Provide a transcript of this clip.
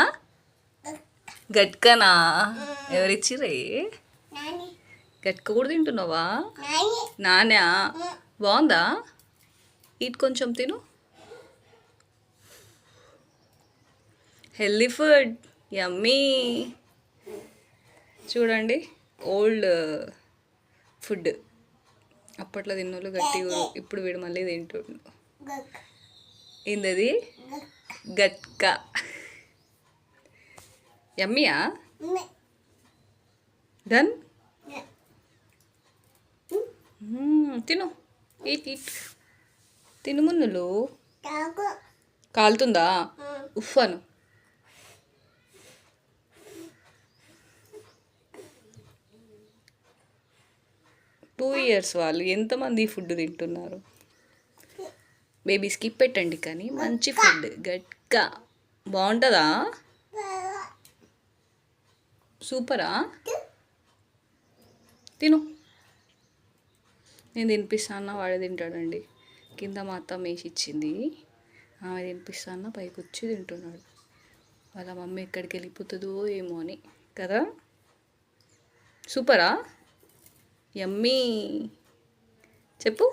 ఆ? గట్కనా? ఎవరిచ్చిరే? గట్క కూడా తింటున్నావా? నానా బాగుందా? ఇటు కొంచెం తిను. హెల్దీ ఫుడ్, యమ్మీ. చూడండి, ఓల్డ్ ఫుడ్. అప్పట్లో తిన్నోళ్ళు గట్టి ఇప్పుడు వీడు మళ్ళీ తింటుండు. ఏందది? గట్క. యమ్మీయా? డన్. తిను, ఈట్ ఈట్. తిను మున్నులు. కాలుతుందా? ఉఫ్ఫను. 2 years వాళ్ళు ఎంతమంది ఈ ఫుడ్ తింటున్నారు? బేబీస్కి పెట్టండి కానీ మంచి ఫుడ్. గట్క బాగుంటుందా? సూపరా? తిను. నేను తినిపిస్తాను, వాడే తింటాడండి. కింద మా అత్త మేసి ఇచ్చింది, ఆమె తినిపిస్తాను, పైకి వచ్చి తింటున్నాడు. వాళ్ళ మమ్మీ ఎక్కడికి వెళ్ళిపోతుందో ఏమో అని కదా. సూపరా? యమ్మీ. చెప్పు.